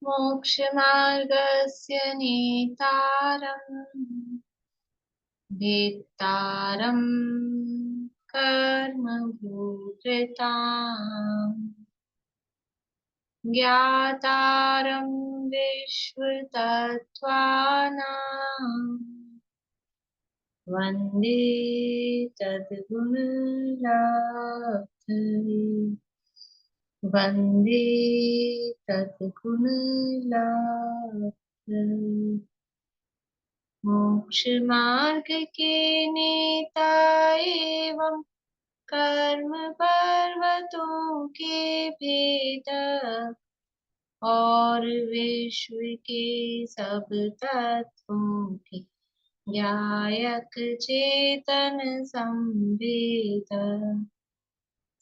मोक्षमार्गस्य नेतारम् वेत्तारं कर्मभूभृताम् ज्ञातारं विश्वतत्त्वानां वन्दे तद्गुणरात्रे वन्दे तद्गुणरात्रे मोक्ष मार्ग के नेता एवं कर्म पर्वतों के भेदक और विश्व के सब तत्वों के ज्ञायक चेतन संवेदक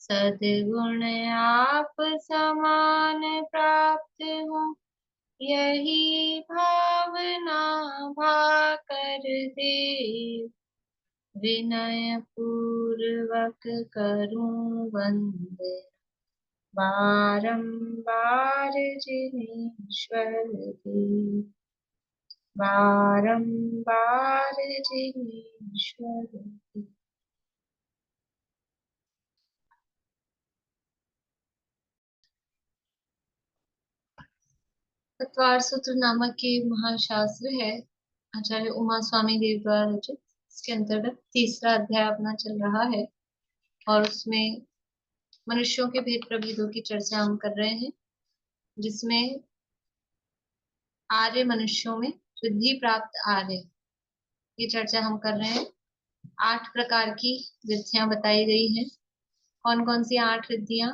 सद्गुण आप समान प्राप्त हो यही भावना भाकर दे विनय पूर्वक करूं वंदे बारंबार जिनेश्वर देव बारंबार जिनेश्वर देव। तत्वार सूत्र नामक के महाशास्त्र है आचार्य उमा स्वामी देव द्वारा रचित। इसके अंतर्गत तीसरा अध्याय अपना चल रहा है और उसमें मनुष्यों के भेद प्रभेदों की चर्चा हम कर रहे हैं, जिसमें आर्य मनुष्यों में रिद्धि प्राप्त आर्य की चर्चा हम कर रहे हैं। 8 प्रकार की रिद्धियां बताई गई हैं। कौन कौन सी 8 रिद्धियां?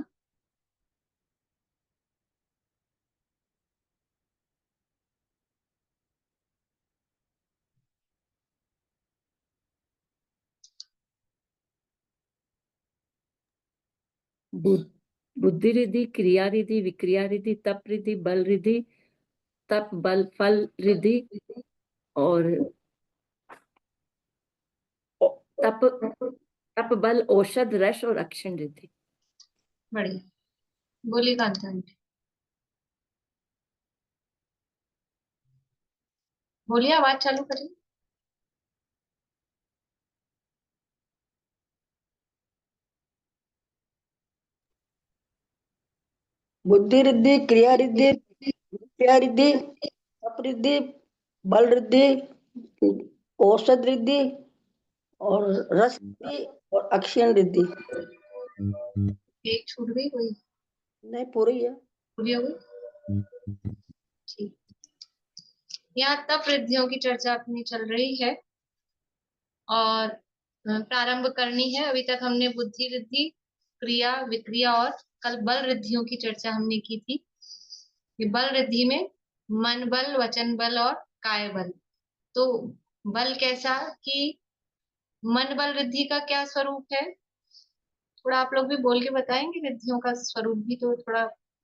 बुद्धि रिद्धि, क्रिया रिद्धि, विक्रिया रिद्धि, तप रिद्धि, बल रिद्धि, तप बल फल रिद्धि और तप तप बल औषध रस और अक्षण रिद्धि। बढ़िया, बोलिए कांता आंटी, बोलिए, आवाज चालू करिए। बुद्धि रिद्धि, क्रिया रिद्धि, विक्रिया रिद्धि, तप रिद्धि, बल रिद्धि, औषध रिद्धि और रस रिद्धि और अक्षय रिद्धि। एक छूट गई कोई? नहीं, पूरी है। पूरी हो गई, ठीक। यहाँ तप रिद्धियों की चर्चा अपनी चल रही है और प्रारंभ करनी है। अभी तक हमने बुद्धि रिद्धि, क्रिया, विक्रिया और कल बल रिद्धियों की चर्चा हमने की थी। ये बल रिद्धि में मन बल, वचन बल और काय बल। तो बल कैसा कि मन बल रिद्धि का क्या स्वरूप है, थोड़ा आप लोग भी बोल के बताएंगे। रिद्धियों का स्वरूप भी तो थोड़ा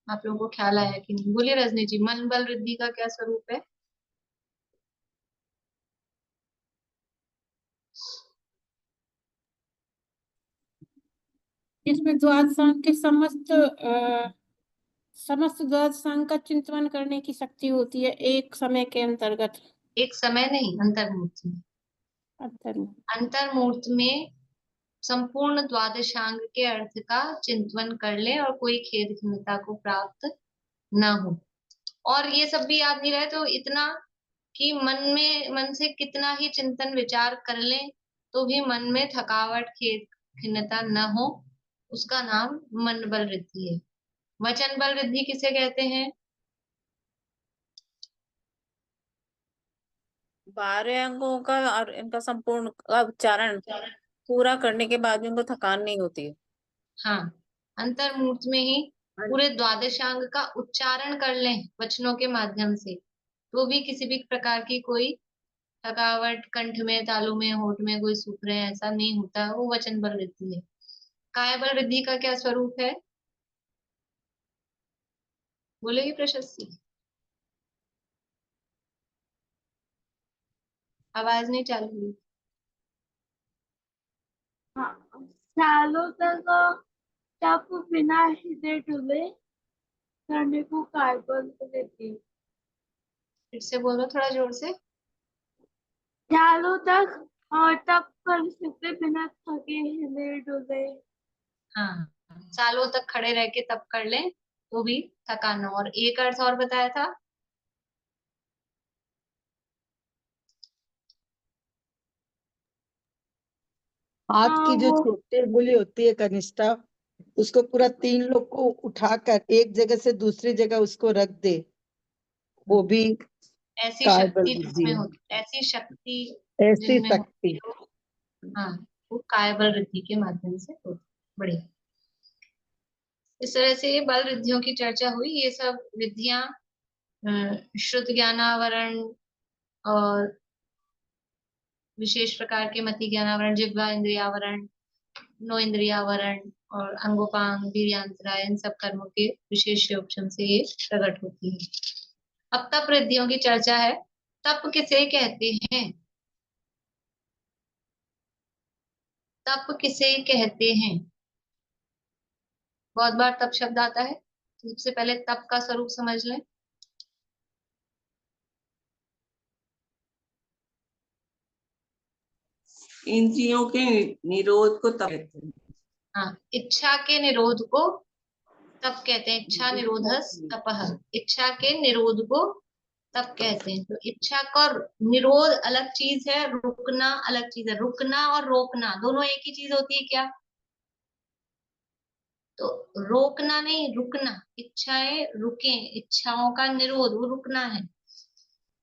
आप लोगों को ख्याल आया कि नहीं? बोलिए रजनी जी, मन बल रिद्धि का क्या स्वरूप है? इसमें द्वादशांग के समस्त द्वादशांग का चिंतन करने की शक्ति होती है एक समय के अंतर्गत। एक समय नहीं, अंतर्मूर्त में। अंतर्मूर्त में संपूर्ण द्वादशांग के अर्थ का चिंतन कर ले और कोई खेद खिन्नता को प्राप्त न हो। और ये सब भी याद नहीं रहे तो इतना कि मन से कितना ही चिंतन विचार कर ले तो भी मन में थकावट, खेद खिन्नता न हो, उसका नाम मन बल रिद्धि है। वचन बल रिद्धि किसे कहते हैं? 12 अंगों का और इनका संपूर्ण का उच्चारण पूरा करने के बाद भी उनको थकान नहीं होती है। हाँ, अंतर्मूर्त में ही पूरे द्वादशांग का उच्चारण कर लें वचनों के माध्यम से तो भी किसी भी प्रकार की कोई थकावट, कंठ में, तालू में, होठ में कोई सूख रहे हैं ऐसा नहीं होता, वो वचन बल रिद्धि है। काय बल रिद्धि का क्या स्वरूप है, बोलेगी प्रशस्ति? आवाज नहीं चालू हुई। सालों तक तप बिना हृदय डूबे करने को काय बल देती है। फिर से बोलो थोड़ा जोर से। सालों तक और तप कर सकते बिना थके हिले डुले। हाँ, सालों तक खड़े रह के तप कर लें तो भी थकान ना हो। और एक अर्थ और बताया था। हाथ की जो वो छोटी उंगली होती है कनिष्ठा, उसको पूरा 3 लोग को उठाकर एक जगह से दूसरी जगह उसको रख दे, वो भी ऐसी कायबल शक्ति बुद्धि जिसमें है। होती, ऐसी शक्ति ऐसी जिनमें शक्ति। होती हो, हाँ, वो कायबल रिद्धि के माध्यम से होती। बढ़िया। इस तरह से ये बल रिद्धियों की चर्चा हुई। ये सब रिद्धियां श्रुत ज्ञानावरण और विशेष प्रकार के मति ज्ञानावरण, जिह्वा इंद्रियावरण, नो इंद्रियावरण और अंगोपांग, वीर्यांतरा, इन सब कर्मों के विशेष उपशम से ये प्रकट होती है। अब तप रिद्धियों की चर्चा है। तप किसे कहते हैं? तप किसे कहते हैं? बहुत बार तप शब्द आता है। सबसे पहले तप का स्वरूप समझ लें। इंद्रियों के निरोध को तप कहते हैं। हाँ, इच्छा के निरोध को तप कहते हैं। इच्छा निरोधस तपः। इच्छा के निरोध को तप कहते हैं। तो इच्छा का निरोध अलग चीज है, रुकना अलग चीज है। रुकना और रोकना दोनों एक ही चीज होती है क्या? तो रोकना नहीं, रुकना। इच्छाएं रुके, इच्छाओं का निरोध, वो रुकना है।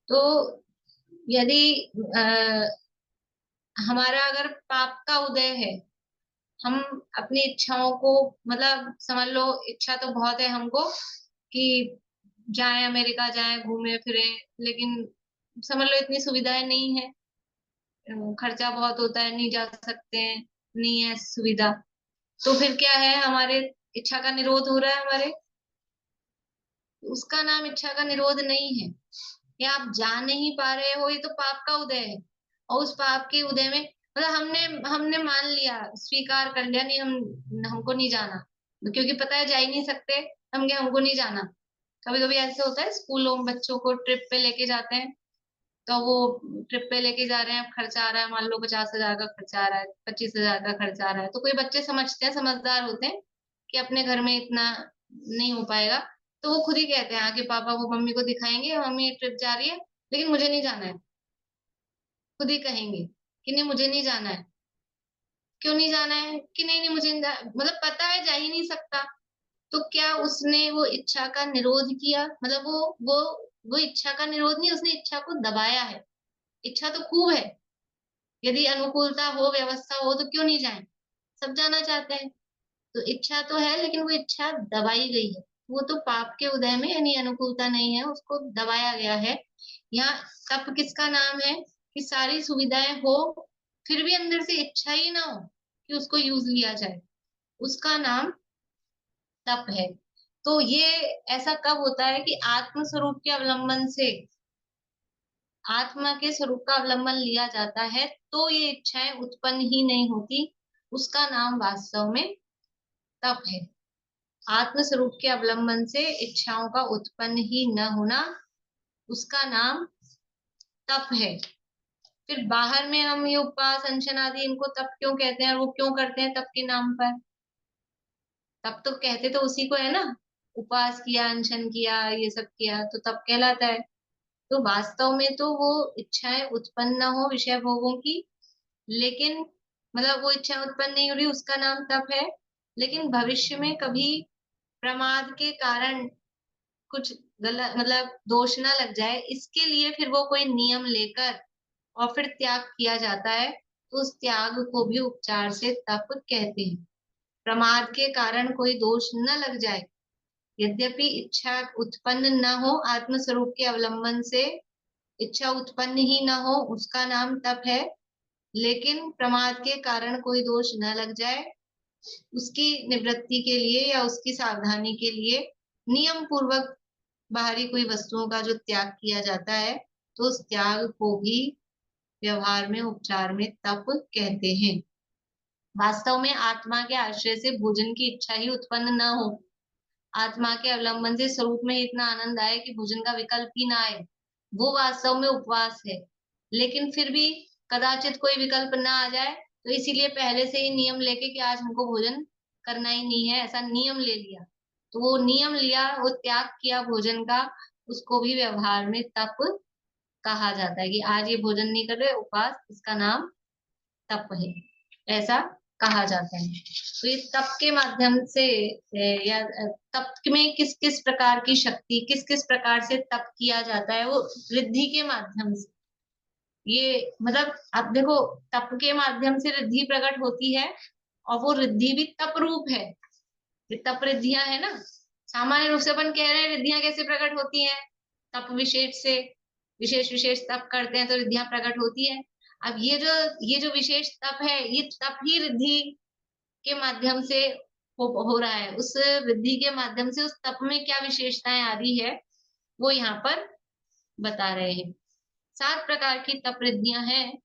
तो यदि हमारा अगर पाप का उदय है, हम अपनी इच्छाओं को, मतलब समझ लो इच्छा तो बहुत है हमको कि जाएं अमेरिका, जाएं घूमे फिरे, लेकिन समझ लो इतनी सुविधाएं नहीं है, खर्चा बहुत होता है, नहीं जा सकते हैं, नहीं है सुविधा। तो फिर क्या है, हमारे इच्छा का निरोध हो रहा है हमारे, उसका नाम इच्छा का निरोध नहीं है। या आप जा नहीं पा रहे हो, ये तो पाप का उदय है। और उस पाप के उदय में मतलब हमने हमने मान लिया, स्वीकार कर लिया, नहीं हम हमको नहीं जाना, क्योंकि पता है जा ही नहीं सकते, हमको नहीं जाना। कभी कभी ऐसे होता है, स्कूलों में बच्चों को ट्रिप पे लेके जाते हैं, तो वो ट्रिप पे लेके जा रहे हैं, खर्चा आ रहा है, मान लो 50,000 का खर्चा आ रहा है, 25,000 का खर्चा आ रहा है। तो कोई बच्चे समझते हैं, समझदार होते हैं कि अपने घर में इतना नहीं हो पाएगा, तो वो खुद ही कहते हैं आके पापा को, मम्मी को दिखाएंगे, मम्मी ट्रिप जा रही है लेकिन मुझे नहीं जाना है। खुद ही कहेंगे कि नहीं मुझे नहीं जाना है। क्यों नहीं जाना है? कि नहीं नहीं मुझे नहीं मतलब पता है जा ही नहीं सकता। तो क्या उसने वो इच्छा का निरोध किया? मतलब वो इच्छा का निरोध नहीं, उसने इच्छा को दबाया है। इच्छा तो खूब है, यदि अनुकूलता हो, व्यवस्था हो, तो क्यों नहीं जाए? सब जाना चाहते हैं। तो इच्छा तो है लेकिन वो इच्छा दबाई गई है। वो तो पाप के उदय में, यानी अनुकूलता नहीं है, उसको दबाया गया है। यहाँ तप किसका नाम है? कि सारी सुविधाएं हो, फिर भी अंदर से इच्छा ही ना हो कि उसको यूज लिया जाए, उसका नाम तप है। तो ये ऐसा कब होता है? कि आत्म स्वरूप के अवलंबन से, आत्मा के स्वरूप का अवलंबन लिया जाता है, तो ये इच्छाएं उत्पन्न ही नहीं होती। उसका नाम वास्तव में तप है। आत्म स्वरूप के अवलंबन से इच्छाओं का उत्पन्न ही न होना, उसका नाम तप है। फिर बाहर में हम ये उपवास, अनशन आदि, इनको तप क्यों कहते हैं और वो क्यों करते हैं तप के नाम पर? तप तो कहते तो उसी को है ना, उपवास किया, अनशन किया, ये सब किया तो तप कहलाता है। तो वास्तव में तो वो इच्छाएं उत्पन्न न हो विषय भोगों की, लेकिन मतलब वो इच्छा उत्पन्न नहीं हो रही, उसका नाम तप है। लेकिन भविष्य में कभी प्रमाद के कारण कुछ गलत, मतलब दोष ना लग जाए, इसके लिए फिर वो कोई नियम लेकर और फिर त्याग किया जाता है, तो उस त्याग को भी उपचार से तप कहते हैं। प्रमाद के कारण कोई दोष न लग जाए, यद्यपि इच्छा उत्पन्न न हो, आत्म स्वरूप के अवलंबन से इच्छा उत्पन्न ही न हो, उसका नाम तप है। लेकिन प्रमाद के कारण कोई दोष न लग जाए, उसकी निवृत्ति के लिए या उसकी सावधानी के लिए नियम पूर्वक बाहरी कोई वस्तुओं का जो त्याग किया जाता है, तो उस त्याग को भी व्यवहार में, उपचार में तप कहते हैं। वास्तव में आत्मा के आश्रय से भोजन की इच्छा ही उत्पन्न न हो, आत्मा के अवलंबन से स्वरूप में इतना आनंद आए कि भोजन का विकल्प ही ना आए, वो वास्तव में उपवास है। लेकिन फिर भी कदाचित कोई विकल्प ना आ जाए, तो इसीलिए पहले से ही नियम लेके कि आज हमको भोजन करना ही नहीं है, ऐसा नियम ले लिया। तो वो नियम लिया, वो त्याग किया भोजन का, उसको भी व्यवहार में तप कहा जाता है कि आज ये भोजन नहीं कर रहे, उपवास, इसका नाम तप है, ऐसा कहा जाता है। तो ये तप के माध्यम से या तप में किस किस प्रकार की शक्ति, किस किस प्रकार से तप किया जाता है, वो रिद्धि के माध्यम से। ये मतलब आप देखो, तप के माध्यम से रिद्धि प्रकट होती है, और वो रिद्धि भी तप रूप है। ये तप रिद्धियां है ना। सामान्य रूप से अपन कह रहे हैं रिद्धियां कैसे प्रकट होती हैं, तप विशेष से, विशेष विशेष तप करते हैं तो रिद्धियां प्रकट होती है। अब ये जो विशेष तप है, ये तप ही रिद्धि के माध्यम से हो रहा है। उस रिद्धि के माध्यम से उस तप में क्या विशेषताएं आ रही है, वो यहाँ पर बता रहे हैं। 7 प्रकार की तप रिद्धियां हैं।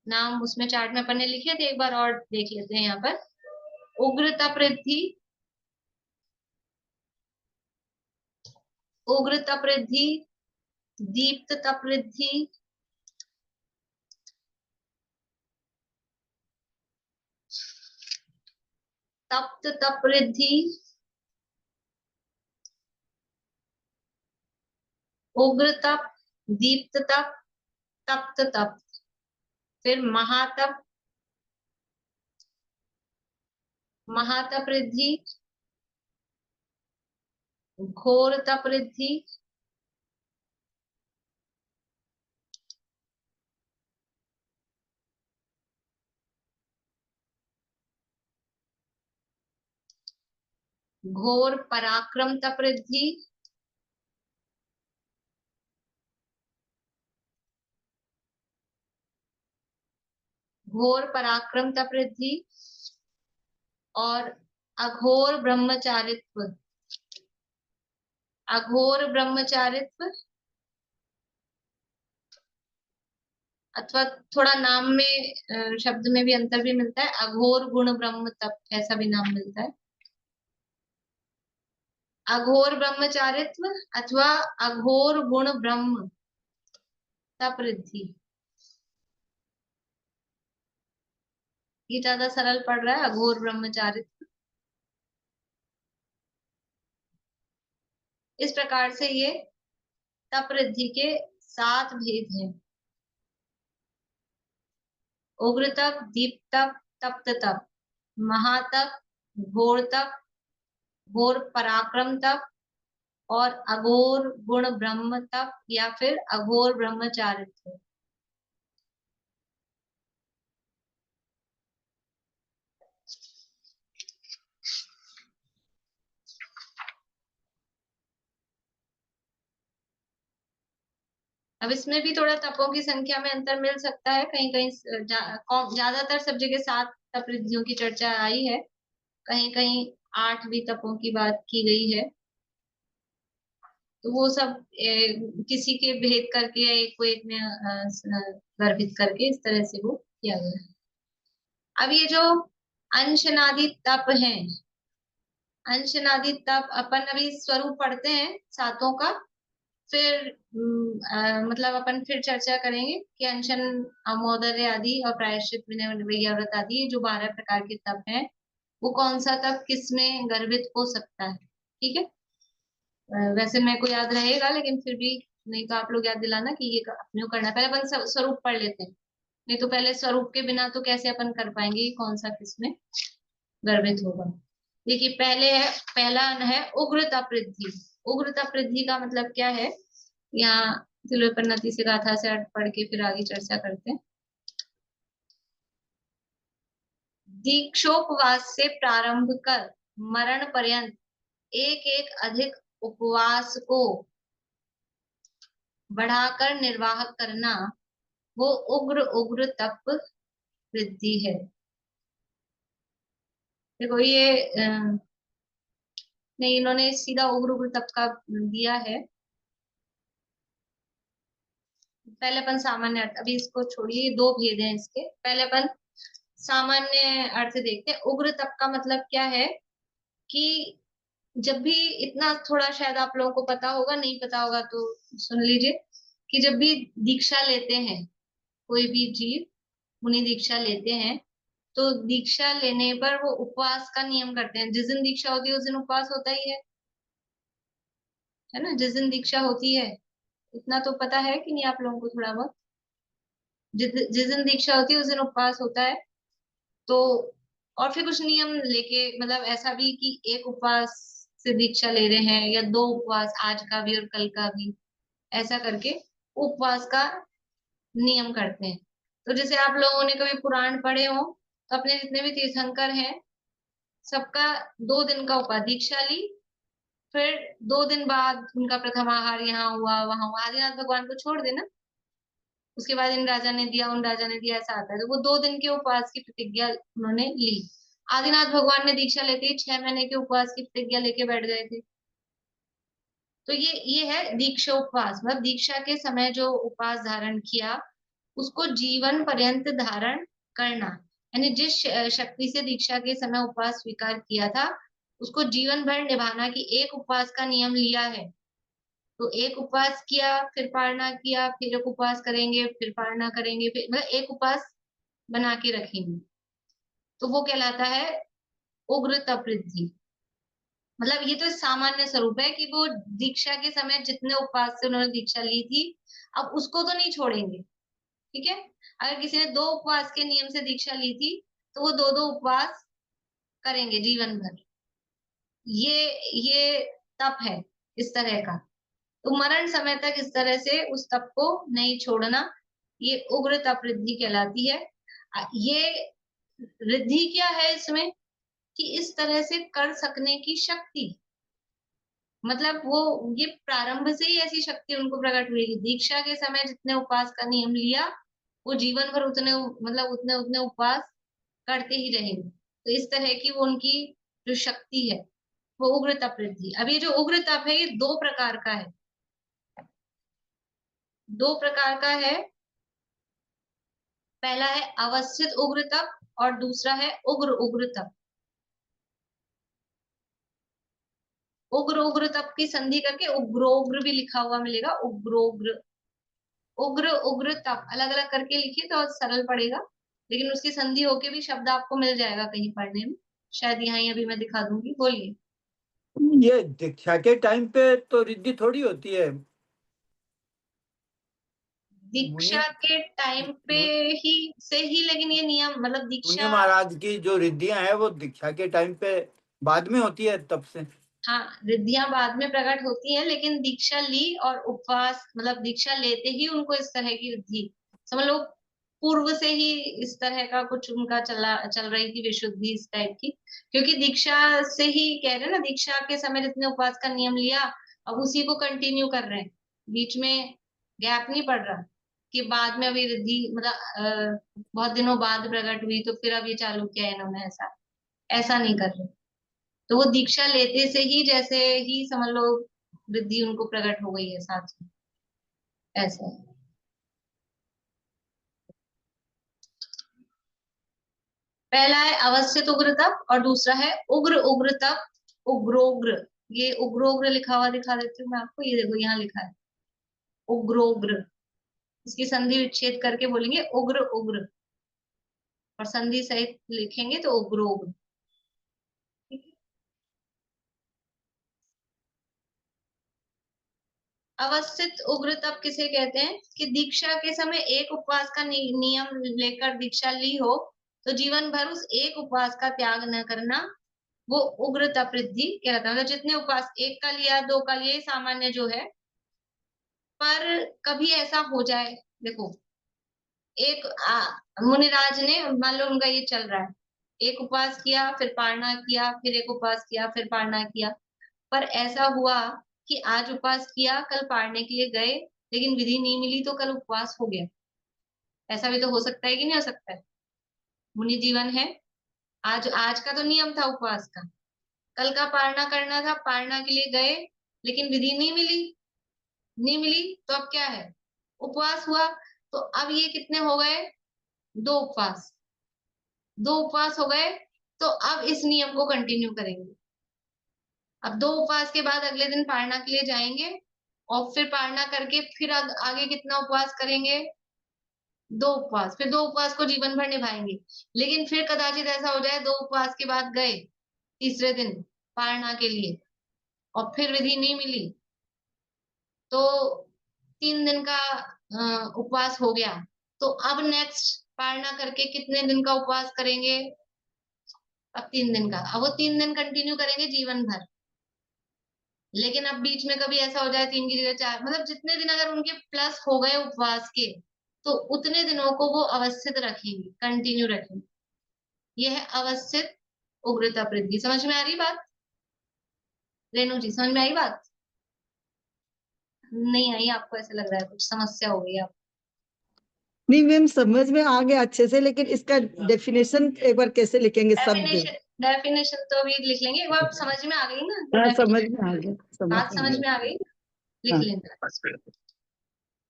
नाम उसमें चार्ट में अपन ने लिखे थे, एक बार और देख लेते हैं यहाँ पर। उग्र तप रिद्धि, उग्र तप रिद्धि, दीप्त तप रिद्धि, तप्त तप रिद्धि, उग्र तप, दीप्त तप, तप्त तप, फिर महातप, महातप रिद्धि, घोर तप रिद्धि, घोर पराक्रम तप रिद्धि, घोर पराक्रम तप रिद्धि, और अघोर ब्रह्मचारित्व, अघोर ब्रह्मचारित्व, अथवा थोड़ा नाम में शब्द में भी अंतर भी मिलता है, अघोर गुण ब्रह्म तप, ऐसा भी नाम मिलता है। अघोर ब्रह्मचारित्व अथवा अघोर गुण ब्रह्म तप रिद्धि, ये ज्यादा सरल पड़ रहा है, अघोर ब्रह्मचारित्व। इस प्रकार से ये तप रिद्धि के 7 भेद हैं। उग्र तप, दीप तप, तप्त तप, महातप, घोर तप, घोर पराक्रम तप, और अघोर गुण ब्रह्म तप या फिर अघोर ब्रह्मचारित्व। अब इसमें भी थोड़ा तपों की संख्या में अंतर मिल सकता है, कहीं कहीं ज्यादातर सब जगह 7 तप रिद्धियों की चर्चा आई है, कहीं कहीं 8 भी तपों की बात की गई है। तो वो सब किसी के भेद करके या एक को एक में गर्भित करके इस तरह से वो किया गया है। अब ये जो अंशनादि तप है, अंशनादि तप अपन अभी स्वरूप पढ़ते हैं सातों का, फिर मतलब अपन फिर चर्चा करेंगे कि अनशन, अमोदर्य आदि और प्रायश्चित, विनय, व्रत आदि जो 12 प्रकार के तप हैं, वो कौन सा तप किस में गर्भित हो सकता है। ठीक है, वैसे मेरे को याद रहेगा, लेकिन फिर भी नहीं तो आप लोग याद दिलाना कि ये अपने को करना है। पहले अपन स्वरूप पढ़ लेते हैं, नहीं तो पहले स्वरूप के बिना तो कैसे अपन कर पाएंगे कौन सा किसमें गर्भित होगा। देखिए, पहला है उग्र तप रिद्धि। उग्र तप रिद्धि का मतलब क्या है, यहाँ तिलोपन्नति से गाथा से अर्थ पढ़ के फिर आगे चर्चा करते हैं। दीक्षोपवास से प्रारंभ कर मरण पर्यंत एक एक अधिक उपवास को बढ़ाकर निर्वाह करना, वो उग्र उग्र तप रिद्धि है। देखो ये नहीं, इन्होंने सीधा उग्र उग्र तप का दिया है। पहले अपन सामान्य अर्थ, अभी इसको छोड़िए, 2 भेद हैं इसके। पहले अपन सामान्य अर्थ देखते हैं। उग्र तप का मतलब क्या है कि जब भी, इतना थोड़ा शायद आप लोगों को पता होगा, नहीं पता होगा तो सुन लीजिए, कि जब भी दीक्षा लेते हैं, कोई भी जीव मुनि दीक्षा लेते हैं, तो दीक्षा लेने पर वो उपवास का नियम करते हैं। जिस दिन दीक्षा होती है उस दिन उपवास होता ही है ना, जिस दिन दीक्षा होती है। इतना तो पता है कि नहीं आप लोगों को थोड़ा बहुत? जिस दिन दीक्षा होती है उस दिन उपवास होता है। तो और फिर कुछ नियम लेके, मतलब ऐसा भी कि एक उपवास से दीक्षा ले रहे हैं या 2 उपवास, आज का भी और कल का भी, ऐसा करके उपवास का नियम करते हैं। तो जैसे आप लोगों ने कभी पुराण पढ़े हो, तो अपने जितने भी तीर्थंकर हैं सबका 2 दिन का उपवास, दीक्षा ली, फिर 2 दिन बाद उनका प्रथम आहार यहाँ हुआ वहां हुआ, आदिनाथ भगवान को छोड़ देना, उसके बाद इन राजा ने दिया उन राजा ने दिया, ऐसा आता है। तो वो 2 दिन के उपवास की प्रतिज्ञा उन्होंने ली। आदिनाथ भगवान ने दीक्षा लेते ही 6 महीने के उपवास की प्रतिज्ञा लेके बैठ गए थे। तो ये है दीक्षा उपवास, मतलब दीक्षा के समय जो उपवास धारण किया उसको जीवन पर्यंत धारण करना, यानी जिस शक्ति से दीक्षा के समय उपवास स्वीकार किया था उसको जीवन भर निभाना, कि एक उपवास का नियम लिया है तो एक उपवास किया, फिर पारणा किया, फिर एक उपवास करेंगे, फिर पारणा करेंगे, फिर मतलब एक उपवास बना के रखेंगे, तो वो कहलाता है उग्र तपरिद्धि। मतलब ये तो सामान्य स्वरूप है कि वो दीक्षा के समय जितने उपवास से उन्होंने दीक्षा ली थी अब उसको तो नहीं छोड़ेंगे, ठीक है। अगर किसी ने 2 उपवास के नियम से दीक्षा ली थी तो वो 2-2 उपवास करेंगे जीवन भर। ये तप है इस तरह का। तो मरण समय तक इस तरह से उस तप को नहीं छोड़ना, ये उग्र तप रिद्धि कहलाती है। ये रिद्धि क्या है इसमें, कि इस तरह से कर सकने की शक्ति, मतलब वो ये प्रारंभ से ही ऐसी शक्ति उनको प्रकट हुई कि दीक्षा के समय जितने उपवास का नियम लिया वो जीवन भर उतने मतलब उतने उतने उपवास करते ही रहेंगे। तो इस तरह की वो उनकी जो शक्ति है वो उग्र तप रिद्धि। अब ये जो उग्र तप है ये 2 प्रकार का है, 2 प्रकार का है। पहला है अवस्थित उग्र तप और दूसरा है उग्र उग्र तप। उग्र उग्र तप की संधि करके उग्रोग्र भी लिखा हुआ मिलेगा, उग्रोग्र। उग्र उग्र तप अलग अलग करके लिखिए तो सरल पड़ेगा, लेकिन उसकी संधि होके भी शब्द आपको मिल जाएगा कहीं पढ़ने में, शायद यहाँ ही अभी मैं दिखा दूंगी। बोलिए। ये दीक्षा के टाइम पे तो रिद्धि थोड़ी होती है, दीक्षा के टाइम पे ही से ही, लेकिन ये नियम मतलब मुनि दीक्षा, महाराज की जो रिद्धियां हैं वो दीक्षा के टाइम पे बाद में होती है तब से। हाँ रिद्धियां बाद में प्रकट होती हैं, लेकिन दीक्षा ली और उपवास मतलब दीक्षा लेते ही उनको इस तरह की रिद्धि, समझ लो पूर्व से ही इस तरह का कुछ उनका चल रही थी विशुद्धि इस टाइप की। क्योंकि दीक्षा से ही कह रहे हैं ना, दीक्षा के समय जितने उपवास का नियम लिया अब उसी को कंटिन्यू कर रहे हैं, बीच में गैप नहीं पड़ रहा कि बाद में अभी रिद्धि मतलब बहुत दिनों बाद प्रकट हुई तो फिर अब ये चालू किया इन्होंने, ऐसा ऐसा नहीं कर रहे। तो वो दीक्षा लेते से ही जैसे ही समझ लो रिद्धि उनको प्रकट हो गई है साथ में, ऐसा है। पहला है अवस्थित उग्र तप और दूसरा है उग्र उग्र तप, उग्रोग्र। ये उग्रोग्र लिखा हुआ दिखा देती हूँ मैं आपको, ये देखो यहाँ लिखा है उग्रोग्र। इसकी संधि विच्छेद करके बोलेंगे उग्र उग्र, और संधि सहित लिखेंगे तो उग्रोग्र। अवस्थित उग्र तप किसे कहते हैं, कि दीक्षा के समय एक उपवास का नियम लेकर दीक्षा ली हो तो जीवन भर उस एक उपवास का त्याग न करना, वो उग्र तप रिद्धि कहलाता है। मतलब जितने उपवास, 1 का लिया 2 का लिया सामान्य जो है, पर कभी ऐसा हो जाए, देखो एक मुनिराज ने मान लो उनका ये चल रहा है, एक उपवास किया फिर पारणा किया, फिर एक उपवास किया फिर पारणा किया, पर ऐसा हुआ कि आज उपवास किया कल पारने के लिए गए लेकिन विधि नहीं मिली तो कल उपवास हो गया, ऐसा भी तो हो सकता है कि नहीं हो सकता है। मुनि जीवन है, आज आज का तो नियम था उपवास का, कल का पारणा करना था, पारणा के लिए गए लेकिन विधि नहीं मिली तो अब क्या है, उपवास हुआ। तो अब ये कितने हो गए, 2 उपवास, 2 उपवास हो गए। तो अब इस नियम को कंटिन्यू करेंगे। अब 2 उपवास के बाद अगले दिन पारणा के लिए जाएंगे और फिर पारणा करके फिर आगे कितना उपवास करेंगे? 2 उपवास, फिर 2 उपवास को जीवन भर निभाएंगे। लेकिन फिर कदाचित ऐसा हो जाए 2 उपवास के बाद गए तीसरे दिन पारणा के लिए और फिर विधि नहीं मिली, तो 3 दिन का उपवास हो गया। तो अब नेक्स्ट पारणा करके कितने दिन का उपवास करेंगे? अब 3 दिन का। अब वो 3 दिन कंटिन्यू करेंगे जीवन भर। लेकिन अब बीच में कभी ऐसा हो जाए 3 की जगह 4, मतलब जितने दिन अगर उनके प्लस हो गए उपवास के, तो उतने दिनों को वो अवस्थित रखेंगे, कंटिन्यू रखेंगे। यह है अवस्थित उग्रता वृद्धि। समझ में आ रही बात? रेणु जी समझ में आई बात? नहीं आई? आपको ऐसा लग रहा है कुछ समस्या हो गई? आप नहीं मैम, समझ में आ गया अच्छे से, लेकिन इसका डेफिनेशन एक बार कैसे लिखेंगे शब्द? डेफिनेशन तो अभी लिख लेंगे, एक बार समझ में आ गई ना? हाँ, समझ में आ गया, बात समझ में आ गई, लिख हाँ। लेना।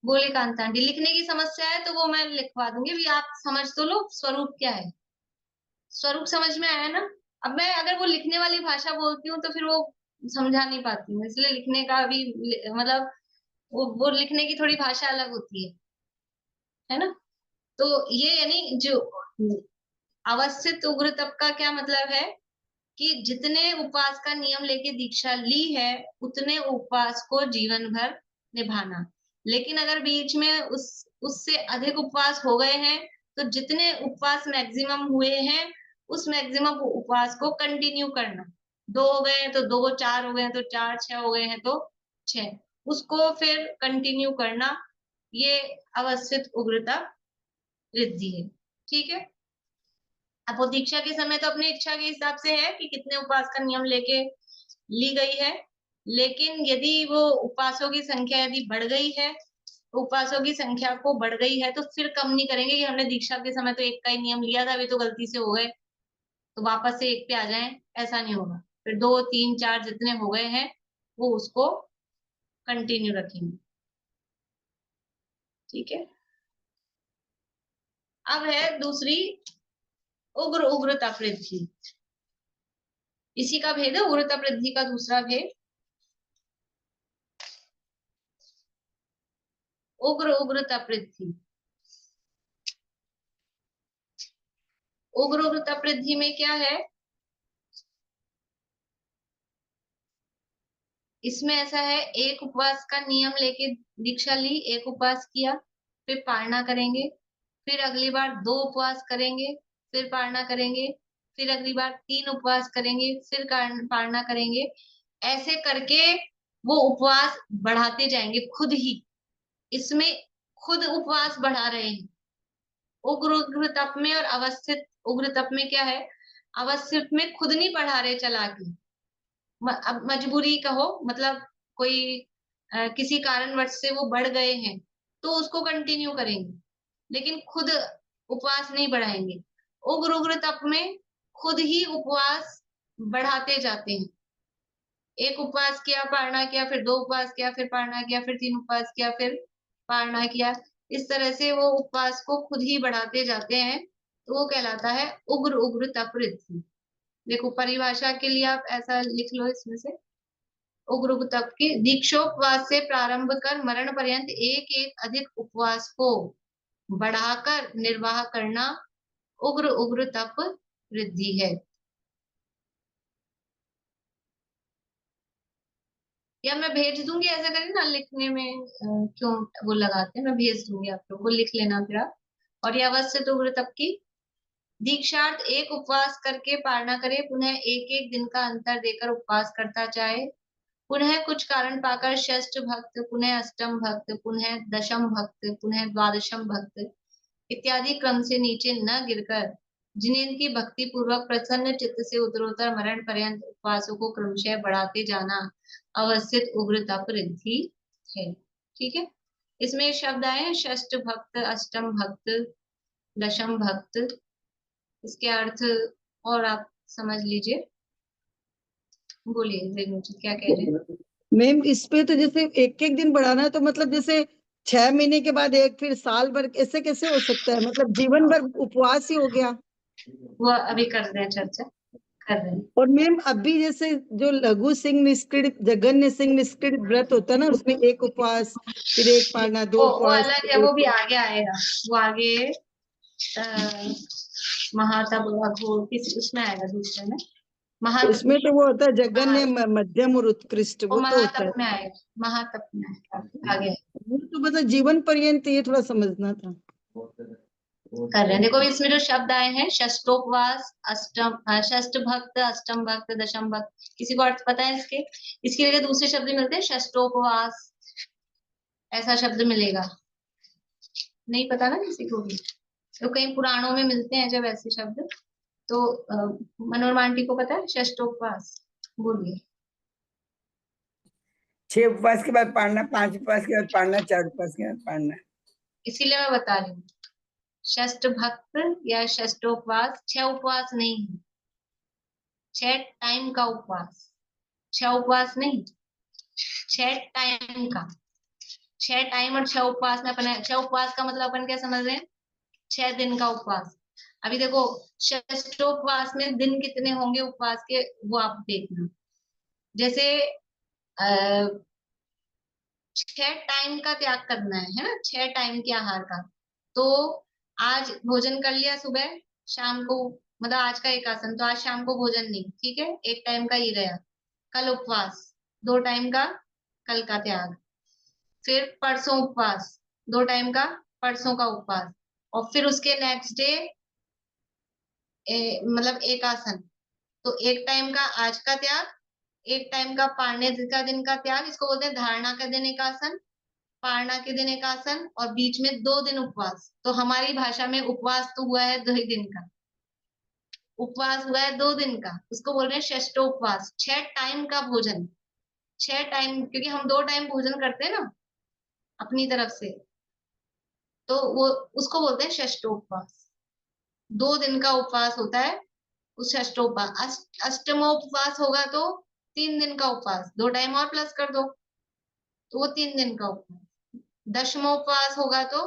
बोले कांता आंटी लिखने की समस्या है तो वो मैं लिखवा दूंगी, भी आप समझ तो लो स्वरूप क्या है। स्वरूप समझ में आया ना? अब मैं अगर वो लिखने वाली भाषा बोलती हूँ तो फिर वो समझा नहीं पाती हूँ, इसलिए लिखने का भी मतलब वो लिखने की थोड़ी भाषा अलग होती है ना? तो ये यानी जो अवस्थित उग्र तप का क्या मतलब है कि जितने उपवास का नियम लेके दीक्षा ली है उतने उपवास को जीवन भर निभाना। लेकिन अगर बीच में उससे अधिक उपवास हो गए हैं तो जितने उपवास मैक्सिमम हुए हैं उस मैक्सिमम उपवास को कंटिन्यू करना। 2 हो गए हैं तो 2, 4 हो गए हैं तो 4, 6 हो गए हैं तो 6, उसको फिर कंटिन्यू करना। ये अवस्थित उग्रता वृद्धि है। ठीक है? अब वो दीक्षा के समय तो अपनी इच्छा के हिसाब से है कि कितने उपवास का नियम लेके ली गई है, लेकिन यदि वो उपवासों की संख्या यदि बढ़ गई है, उपवासों की संख्या को बढ़ गई है, तो फिर कम नहीं करेंगे कि हमने दीक्षा के समय तो 1 का ही नियम लिया था, अभी तो गलती से हो गए तो वापस से 1 पे आ जाएं, ऐसा नहीं होगा। फिर 2, 3, 4 जितने हो गए हैं वो उसको कंटिन्यू रखेंगे। ठीक है? अब है दूसरी उग्र उग्रता वृद्धि। इसी का भेद है उग्रता वृद्धि का दूसरा भेद, उग्र उग्रता वृद्धि। उग्र उग्रता वृद्धि में क्या है? इसमें ऐसा है, एक उपवास का नियम लेके दीक्षा ली, एक उपवास किया, फिर पारणा करेंगे, फिर अगली बार 2 उपवास करेंगे, फिर पारणा करेंगे, फिर अगली बार 3 उपवास करेंगे, फिर पारणा करेंगे। ऐसे करके वो उपवास बढ़ाते जाएंगे खुद ही। इसमें खुद उपवास बढ़ा रहे हैं। उग्र उग्र तप में और अवस्थित उग्र तप में क्या है? अवस्थित में खुद नहीं बढ़ा रहे चला के, अब मजबूरी कहो, मतलब कोई किसी कारणवश से वो बढ़ गए हैं तो उसको कंटिन्यू करेंगे, लेकिन खुद उपवास नहीं बढ़ाएंगे। उग्र उग्र तप में खुद ही उपवास बढ़ाते जाते हैं। एक उपवास किया, पारणा किया, फिर 2 उपवास किया, फिर पारणा किया, फिर 3 उपवास किया, फिर पारणा किया। इस तरह से वो उपवास को खुद ही बढ़ाते जाते हैं, तो वो कहलाता है उग्र उग्र तप वृद्धि। देखो परिभाषा के लिए आप ऐसा लिख लो इसमें से, उग्र उग्र तप की दीक्षोपवास से प्रारंभ कर मरण पर्यंत एक एक अधिक उपवास को बढ़ाकर निर्वाह करना उग्र उग्र तप वृद्धि है। या मैं भेज दूंगी, ऐसा करें ना, लिखने में क्यों वो लगाते हैं, मैं भेज दूंगी आप लोगों को, लिख लेना फिर आप। और ये अवस्थित उग्र तप की दीक्षार्थ एक उपवास करके पारणा करे, पुनः एक एक दिन का अंतर देकर उपवास करता जाए, पुनः कुछ कारण पाकर षष्ठ भक्त, पुनः अष्टम भक्त, पुनः दशम भक्त, पुनः द्वादशम भक्त इत्यादि क्रम से नीचे न गिरकर जिन्हें इनकी भक्ति पूर्वक प्रसन्न चित्त से उत्तरोत्तर मरण पर्यंत उपवासों को क्रमशः बढ़ाते जाना अवस्थित उग्र तप वृद्धि है। ठीक है? इसमें शब्द आए षष्ठ भक्त, अष्टम भक्त, दशम भक्त, इसके अर्थ और आप समझ लीजिए। बोलिए रेणु जी क्या कह रहे हैं? मैम इस पे तो जैसे एक एक दिन बढ़ाना है, तो मतलब जैसे 6 महीने के बाद एक, फिर साल भर, ऐसे कैसे हो सकता है? मतलब जीवन भर उपवास ही हो गया। वो अभी कर रहे हैं चर्चा, कर रहे हैं। और मैम अभी जैसे जो लघु सिंह निष्क्रिय जगन्य सिंह निष्क्रिय व्रत होता है ना, उसमें एक उपवास फिर एक पारना, दो वो उपवास अलग है, वो भी आगे आएगा, वो आगे महातप अघोर किस उसमें आएगा, दूसरे में महातप उसमें तो वो होता है जगन्य हाँ। मध्यम और उत्कृष्ट, वो वो तो होता है। महातप में आएगा, महातप में आएगा आगे वो तो मतलब जीवन पर्यंत, ये थोड़ा समझना था। कर रहे हैं। देखो इसमें जो शब्द आए हैं, षष्टोपवास, षष्ठ भक्त, अष्टम भक्त, दशम भक्त, किसी को अर्थ पता है इसके? इसके लिए दूसरे शब्द मिलते हैं, षष्टोपवास ऐसा शब्द मिलेगा, नहीं पता ना किसी को भी, तो कई पुराणों में मिलते हैं जब ऐसे शब्द। तो मनोरमा आंटी को पता है षष्टोपवास? बोलिए। 6 उपवास के बाद पढ़ना, 5 उपवास के बाद पढ़ना, 4 उपवास के बाद पढ़ना। इसीलिए मैं बता रही हूँ, षष्ठ भक्त या षष्टोपवास 6 उपवास नहीं है, 6 टाइम का उपवास, 6 उपवास नहीं, 6 टाइम का, 6 टाइम और 6 उपवास में अपन, 6 उपवास का मतलब अपन क्या समझ रहे हैं? 6 दिन का उपवास। अभी देखो षष्टोपवास में दिन कितने होंगे उपवास के, वो आप देखना। जैसे 6 टाइम का त्याग करना है ना, 6 टाइम के आहार का। तो आज भोजन कर लिया सुबह शाम को, मतलब आज का एक आसन, तो आज शाम को भोजन नहीं, ठीक है, एक टाइम का ये गया। कल उपवास, 2 टाइम का कल का त्याग। फिर परसों उपवास, 2 टाइम का परसों का उपवास। और फिर उसके नेक्स्ट डे मतलब एक आसन, तो एक टाइम का आज का त्याग, एक टाइम का पारने का दिन का त्याग, इसको बोलते हैं धारणा का दिन एक आसन, पारना के दिन एक आसन, और बीच में 2 दिन उपवास। तो हमारी भाषा में उपवास तो हुआ है 2 ही दिन का, उपवास हुआ है 2 दिन का, उसको बोल रहे हैं षष्टोपवास। 6 टाइम का भोजन, 6 टाइम, क्योंकि हम 2 टाइम भोजन करते हैं ना अपनी तरफ से, तो वो उसको बोलते हैं षष्टोपवास। 2 दिन का उपवास होता है उस षष्टोपवास। अष्टमोपवास होगा तो 3 दिन का उपवास, 2 टाइम और प्लस कर दो तो वो 3 दिन का उपवास। दशमोपवास होगा तो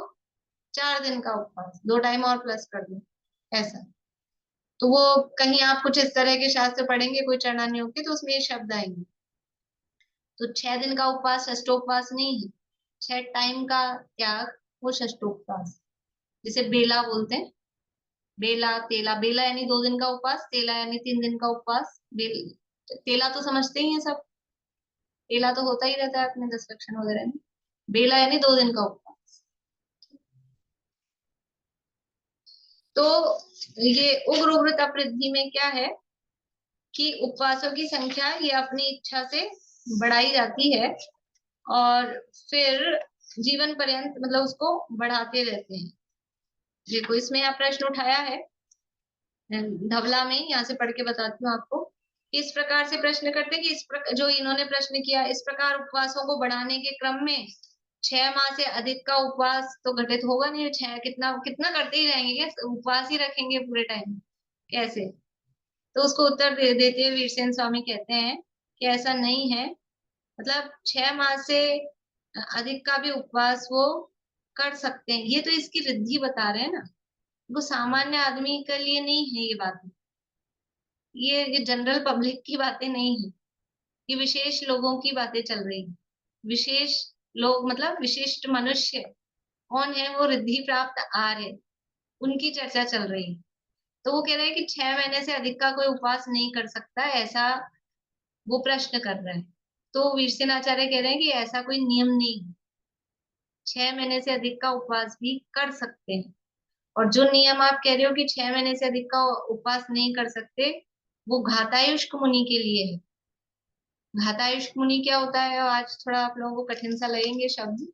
4 दिन का उपवास, 2 टाइम और प्लस कर दो, ऐसा। तो वो कहीं आप कुछ इस तरह के शास्त्र पढ़ेंगे कोई चरणानी के, तो उसमें ये शब्द आएंगे। तो 6 दिन का उपवास षष्टोपवास नहीं है, 6 टाइम का त्याग वो षष्टोपवास, जिसे बेला बोलते हैं। बेला तेला, बेला यानी 2 दिन का उपवास, तेला यानी 3 दिन का उपवास। तेला तो समझते ही है सब, तेला तो होता ही रहता है अपने 10 लक्षण वगैरह में। बेला यानी 2 दिन का उपवास। तो ये उग्र उग्र तपवृद्धि में क्या है कि उपवासों की संख्या ये अपनी इच्छा से बढ़ाई जाती है, और फिर जीवन पर्यंत मतलब उसको बढ़ाते रहते हैं। देखो इसमें यहाँ प्रश्न उठाया है धवला में, यहाँ से पढ़ के बताती हूँ आपको। इस प्रकार से प्रश्न करते हैं कि जो इन्होंने प्रश्न किया, इस प्रकार उपवासों को बढ़ाने के क्रम में 6 माह से अधिक का उपवास तो घटित होगा नहीं। 6 कितना कितना करते ही रहेंगे क्या, उपवास ही रखेंगे पूरे टाइम, कैसे? तो उसको उत्तर देते हुए वीरसेन स्वामी कहते हैं कि ऐसा नहीं है, मतलब 6 माह से अधिक का भी उपवास वो कर सकते हैं। ये तो इसकी रिद्धि बता रहे हैं ना, वो सामान्य आदमी के लिए नहीं है ये बात, ये जनरल पब्लिक की बातें नहीं है, ये विशेष लोगों की बातें चल रही है। विशेष लोग मतलब विशिष्ट मनुष्य कौन है, वो रिद्धि प्राप्त आर्य, उनकी चर्चा चल रही है। तो वो कह रहे हैं कि 6 महीने से अधिक का कोई उपवास नहीं कर सकता, ऐसा वो प्रश्न कर रहे हैं। तो वीरसेन आचार्य कह रहे हैं कि ऐसा कोई नियम नहीं है, 6 महीने से अधिक का उपवास भी कर सकते हैं। और जो नियम आप कह रहे हो कि 6 महीने से अधिक का उपवास नहीं कर सकते, वो घातायुष्क मुनि के लिए है। घातायुष्क मुनि क्या होता है, आज थोड़ा आप लोगों को कठिन सा लगेंगे शब्द,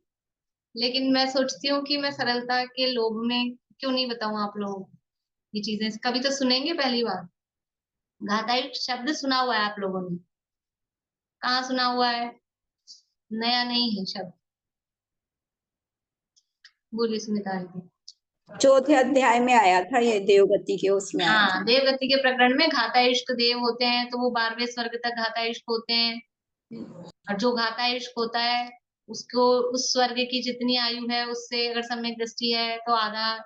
लेकिन मैं सोचती हूँ कि मैं सरलता के लोभ में क्यों नहीं बताऊं आप लोगों को ये चीजें, कभी तो सुनेंगे पहली बार। घातायुष्क शब्द सुना हुआ है आप लोगों ने, कहाँ सुना हुआ है? नया नहीं है शब्द। बोलिए सुनीता जी। चौथे अध्याय में आया था ये, देवगति के उसमें आया था। हाँ, देवगति के प्रकरण में घातायुष्क देव होते हैं, तो वो 12वें स्वर्ग तक घातायुष्क होते हैं। और जो घातायुष्क होता है उसको उस स्वर्ग की जितनी आयु है उससे अगर सम्यक दृष्टि है तो आधा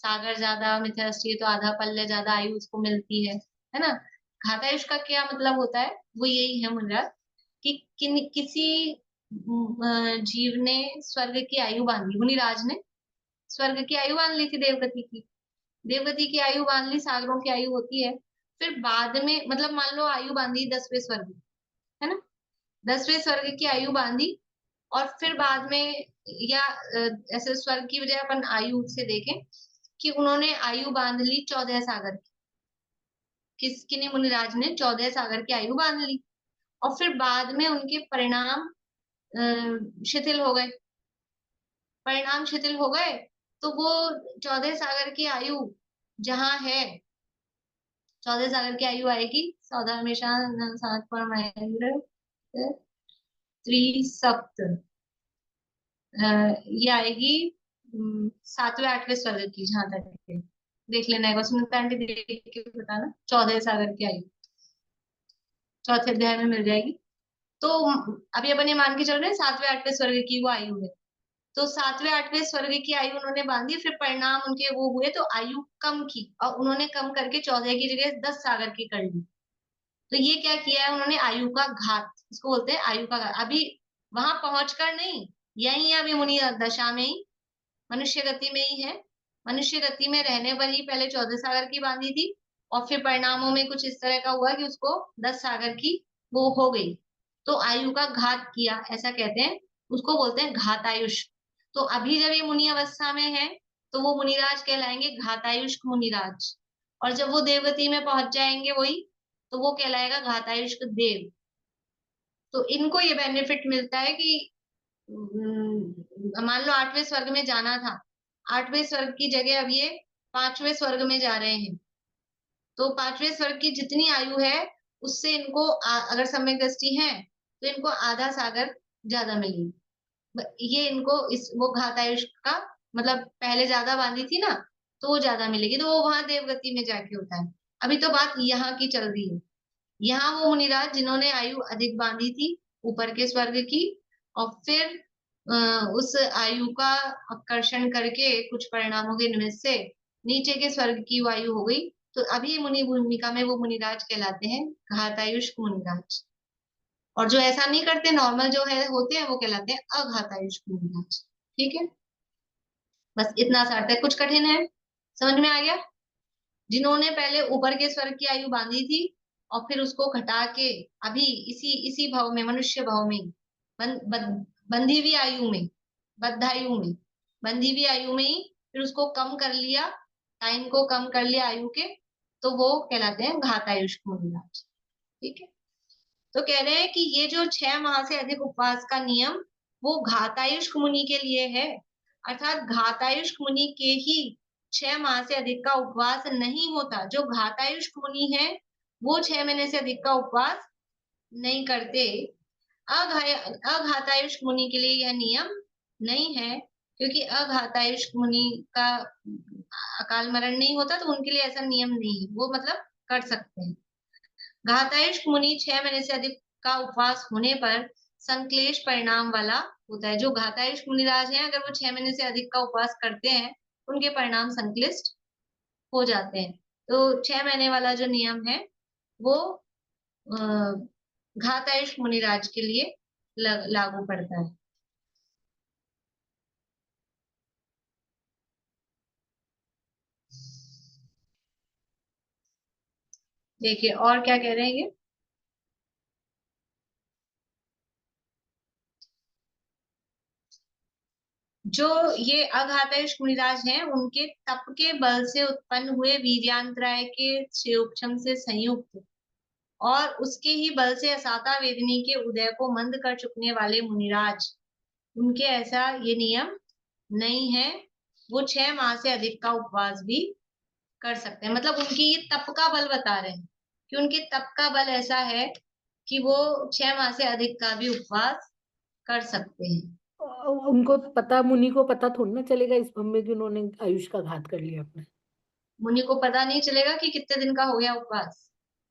सागर ज्यादा, मिथ्या दृष्टि है तो आधा पल्ले ज्यादा आयु उसको मिलती है ना। घातायुष का क्या मतलब होता है, वो यही है मुनिराज कि किसी जीव ने स्वर्ग की आयु बांधी, मुनिराज ने स्वर्ग की आयु बांध ली थी देवगति की, देवगति की आयु बांध ली, सागरों की आयु होती है। फिर बाद में मतलब मान लो आयु बांधी 10वें स्वर्ग, है ना, 10वें स्वर्ग की आयु बांधी, और फिर बाद में या ऐसे स्वर्ग की बजाय अपन आयु से देखें कि उन्होंने आयु बांध ली 14 सागर की, किसकी मुनिराज ने 14 सागर की आयु बांध ली, और फिर बाद में उनके परिणाम शिथिल हो गए, परिणाम शिथिल हो गए, तो वो 14 सागर की आयु जहां है, 14 सागर की आयु आएगी, 14 हमेशा 7 पर महेंद्र त्रिसप्त, ये आएगी 7वें 8वें स्वर्ग की, जहां तक है देख लेना है, सुनीता आंटी देख के बताना, 14 सागर की आयु 4थे अध्याय में मिल जाएगी। तो अभी अपन ये मान के चल रहे हैं 7वें 8वें स्वर्ग की वो आयु है, तो 7वें 8वें स्वर्ग की आयु उन्होंने बांधी, फिर परिणाम उनके वो हुए तो आयु कम की, और उन्होंने कम करके 14 की जगह 10 सागर की कर ली। तो ये क्या किया है उन्होंने, आयु का घात, इसको बोलते हैं आयु का घात। अभी वहां पहुंचकर नहीं, यही अभी मुनि दशा में ही, मनुष्य गति में ही है, मनुष्य गति में रहने पर ही पहले 14 सागर की बांधी थी, और फिर परिणामों में कुछ इस तरह का हुआ कि उसको 10 सागर की वो हो गई, तो आयु का घात किया, ऐसा कहते हैं, उसको बोलते हैं घातायुष। तो अभी जब ये मुनि अवस्था में है तो वो मुनिराज कहलाएंगे घातायुष मुनिराज, और जब वो देवगति में पहुंच जाएंगे वही, तो वो कहलाएगा घातायुष देव। तो इनको ये बेनिफिट मिलता है कि मान लो 8वें स्वर्ग में जाना था, 8वें स्वर्ग की जगह अब ये 5वें स्वर्ग में जा रहे हैं, तो 5वें स्वर्ग की जितनी आयु है उससे इनको अगर सम्यक दृष्टि है तो इनको आधा सागर ज्यादा मिलेगी, ये इनको इस वो घातायुष का मतलब पहले ज्यादा बांधी थी ना, तो वो ज्यादा मिलेगी, तो वो वहां देवगति में जाके होता है। अभी तो बात यहाँ की चल रही है, यहाँ वो मुनिराज जिन्होंने आयु अधिक बांधी थी ऊपर के स्वर्ग की, और फिर उस आयु का आकर्षण करके कुछ परिणामों के निमित्त से नीचे के स्वर्ग की वायु हो गई, तो अभी मुनि भूमिका में वो मुनिराज कहलाते हैं घातायुष मुनिराज। और जो ऐसा नहीं करते, नॉर्मल जो है होते हैं, वो कहलाते हैं अघातायुष मुनिराज। ठीक है, बस इतना सा अर्थ है, कुछ कठिन है, समझ में आ गया? जिन्होंने पहले ऊपर के स्वर्ग की आयु बांधी थी और फिर उसको घटा के अभी इसी भाव में, मनुष्य भाव में, बंधी हुई आयु में, बद्धायु में, बंधी हुई आयु में ही फिर उसको कम कर लिया, टाइम को कम कर लिया आयु के, तो वो कहलाते हैं घातायुष मुनिराज। ठीक है, तो कह रहे हैं कि ये जो 6 माह से अधिक उपवास का नियम वो घातायुष मुनि के लिए है, अर्थात घातायुष मुनि के ही 6 माह से अधिक का उपवास नहीं होता। जो घातायुष मुनि है वो 6 महीने से अधिक का उपवास नहीं करते। अघातायुष मुनि के लिए यह नियम नहीं है, क्योंकि अघातायुष मुनि का अकाल मरण नहीं होता, तो उनके लिए ऐसा नियम नहीं है, वो मतलब कर सकते हैं। घातायुष मुनि 6 महीने से अधिक का उपवास होने पर संक्लेश परिणाम वाला होता है। जो घातायुष मुनिराज हैं, अगर वो 6 महीने से अधिक का उपवास करते हैं, उनके परिणाम संक्लिष्ट हो जाते हैं। तो 6 महीने वाला जो नियम है वो घातायुष मुनिराज के लिए लागू पड़ता है। देखिए और क्या कह रहे हैं ये, जो ये अघातायुष मुनिराज हैं, उनके तप के बल से उत्पन्न हुए वीर्यांतराय के क्षयोक्षम से संयुक्त और उसके ही बल से असाता वेदिनी के उदय को मंद कर चुकने वाले मुनिराज, उनके ऐसा ये नियम नहीं है, वो 6 माह से अधिक का उपवास भी कर सकते हैं। मतलब उनकी ये तप का बल बता रहे हैं कि उनके तप का बल ऐसा है कि वो 6 माह से अधिक का भी उपवास कर सकते हैं। उनको पता, मुनि को पता थोड़ी ना चलेगा इस भ्रम में कि उन्होंने आयुष का घात कर लिया अपने। मुनि को पता नहीं चलेगा कि कितने दिन का हो गया उपवास।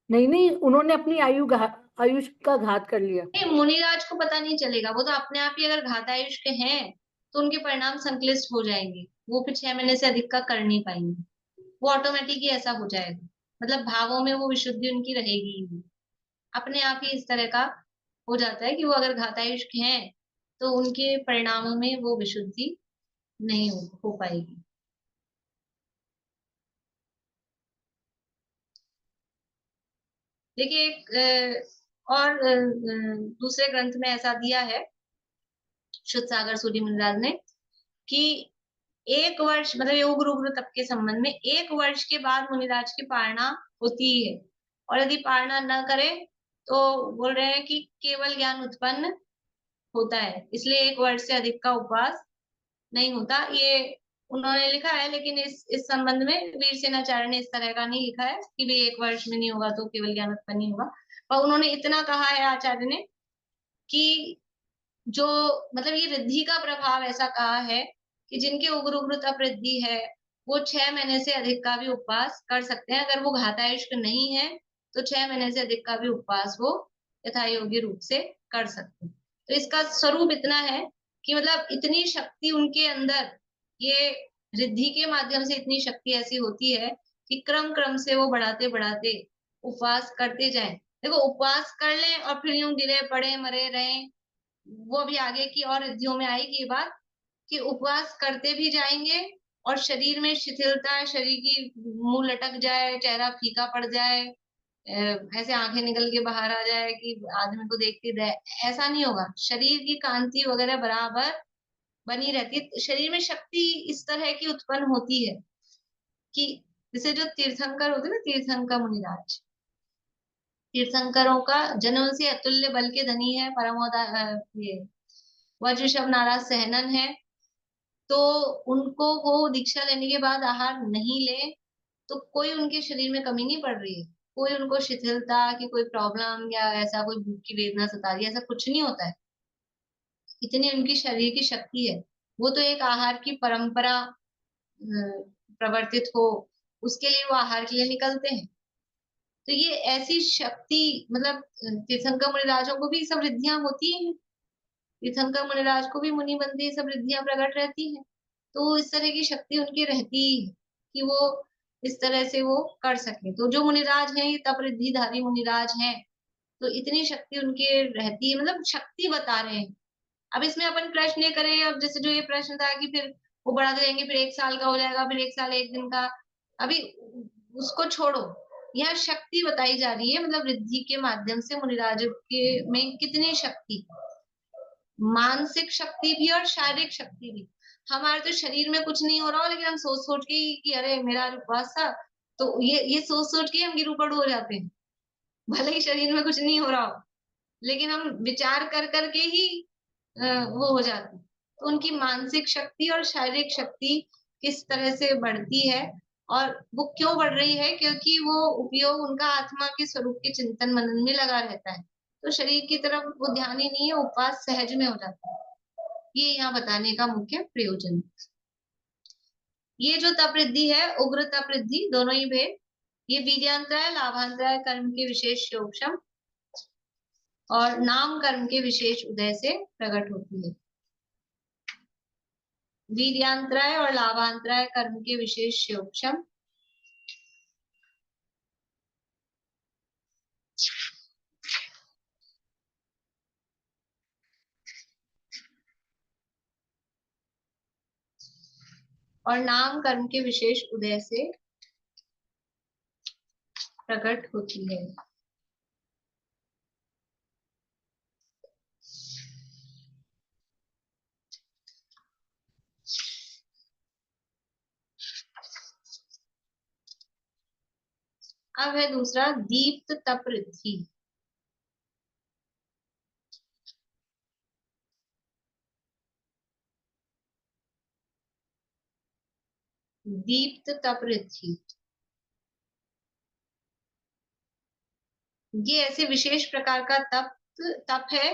नहीं, उन्होंने अपनी आयुष का घात कर लिया। नहीं, मुनिराज को पता नहीं चलेगा, वो तो अपने आप ही अगर घातायुष के हैं तो उनके परिणाम संक्लिष्ट हो जाएंगे, वो फिर 6 महीने से अधिक का कर नहीं पाएंगे, वो ऑटोमेटिक ही ऐसा हो जाएगा। मतलब भावों में वो विशुद्धि उनकी रहेगी ही नहीं। अपने आप ही इस तरह का हो जाता है कि वो अगर घातायुष्क हैं तो उनके परिणामों में वो विशुद्धि नहीं हो पाएगी। देखिए एक और दूसरे ग्रंथ में ऐसा दिया है शुद्ध सागर सूर्य मुनिराज ने कि 1 वर्ष मतलब योग गुरु तप के संबंध में 1 वर्ष के बाद मुनिराज की पारणा होती है, और यदि पारणा न करे तो बोल रहे हैं कि केवल ज्ञान उत्पन्न होता है, इसलिए 1 वर्ष से अधिक का उपवास नहीं होता। ये उन्होंने लिखा है, लेकिन इस संबंध में वीर सेनाचार्य ने इस तरह का नहीं लिखा है कि भी 1 वर्ष में नहीं होगा तो केवल ज्ञान उत्पन्न नहीं होगा। पर उन्होंने इतना कहा है आचार्य ने कि जो मतलब ये रिद्धि का प्रभाव ऐसा कहा है कि जिनके उग्र उग्र तप रिद्धि है वो 6 महीने से अधिक का भी उपवास कर सकते हैं। अगर वो घातायुष्क नहीं है तो 6 महीने से अधिक का भी उपवास वो यथा योग्य रूप से कर सकते हैं। तो इसका स्वरूप इतना है कि मतलब इतनी शक्ति उनके अंदर, ये रिद्धि के माध्यम से इतनी शक्ति ऐसी होती है कि क्रम क्रम से वो बढ़ाते बढ़ाते उपवास करते जाएं। देखो उपवास कर लें और फिर यूं गिरे पड़े मरे रहें, वो अभी आगे की और रिद्धियों में आएगी ये बात कि उपवास करते भी जाएंगे और शरीर में शिथिलता, शरीर की मुंह लटक जाए, चेहरा फीका पड़ जाए, ऐसे आंखें निकल के बाहर आ जाए कि आदमी को देखते रहे, ऐसा नहीं होगा। शरीर की कांति वगैरह बराबर बनी रहती है। शरीर में शक्ति इस तरह की उत्पन्न होती है कि जैसे जो तीर्थंकर होते ना, तीर्थंकर मुनिराज, तीर्थंकरों का जन्म से अतुल्य बल के धनी है, ये वज्रशव नाराज सहनन है, तो उनको वो दीक्षा लेने के बाद आहार नहीं ले तो कोई उनके शरीर में कमी नहीं पड़ रही है, कोई उनको शिथिलता की कोई प्रॉब्लम या ऐसा कोई भूख की वेदना सता रही है, ऐसा कुछ नहीं होता है। इतनी उनकी शरीर की शक्ति है। वो तो एक आहार की परंपरा प्रवर्तित हो उसके लिए वो आहार के लिए निकलते हैं। तो ये ऐसी शक्ति मतलब तीर्थंकर मुनिराजों को भी सब रिद्धियां होती हैं, तीर्थंकर मुनिराज को भी मुनि बनते सब रिद्धियां प्रकट रहती हैं। तो इस तरह की शक्ति उनकी रहती है कि वो इस तरह से वो कर सके। तो जो मुनिराज हैं ये तप रिद्धिधारी मुनिराज हैं, तो इतनी शक्ति उनके रहती है, मतलब शक्ति बता रहे हैं। अब इसमें अपन प्रश्न ये करें, अब जैसे जो ये प्रश्न था कि फिर वो बढ़ाते जाएंगे, फिर 1 साल का हो जाएगा, फिर 1 साल 1 दिन का, अभी उसको छोड़ो, यह शक्ति बताई जा रही है, मतलब रिद्धि के माध्यम से मुनिराज के में कितनी शक्ति, मानसिक शक्ति भी और शारीरिक शक्ति भी। हमारे तो शरीर में कुछ नहीं हो रहा हो लेकिन हम सोच सोच के ही कि अरे मेरा आज उपवास था, तो ये सोच सोच के हम गिरुपड़ हो जाते हैं, भले ही शरीर में कुछ नहीं हो रहा हो, लेकिन हम विचार कर करके ही वो हो जाती। तो उनकी मानसिक शक्ति और शारीरिक शक्ति किस तरह से बढ़ती है, और वो क्यों बढ़ रही है, क्योंकि वो उपयोग उनका आत्मा के स्वरूप के चिंतन मनन में लगा रहता है, तो शरीर की तरफ वो ध्यान ही नहीं है, उपवास सहज में हो जाता है। ये यहाँ बताने का मुख्य प्रयोजन। ये जो तप रिद्धि है, उग्र तप रिद्धि, दोनों ही भेद, ये वीर्यांतराय लाभांतराय कर्म के विशेष योगक्षम और नाम कर्म के विशेष उदय से प्रकट होती है। वीर्यांतराय और लाभांतराय कर्म के विशेष योगक्षम और नाम कर्म के विशेष उदय से प्रकट होती है। अब है दूसरा दीप्त तप रिद्धि। दीप्त तप रिद्धि ये ऐसे विशेष प्रकार का तप है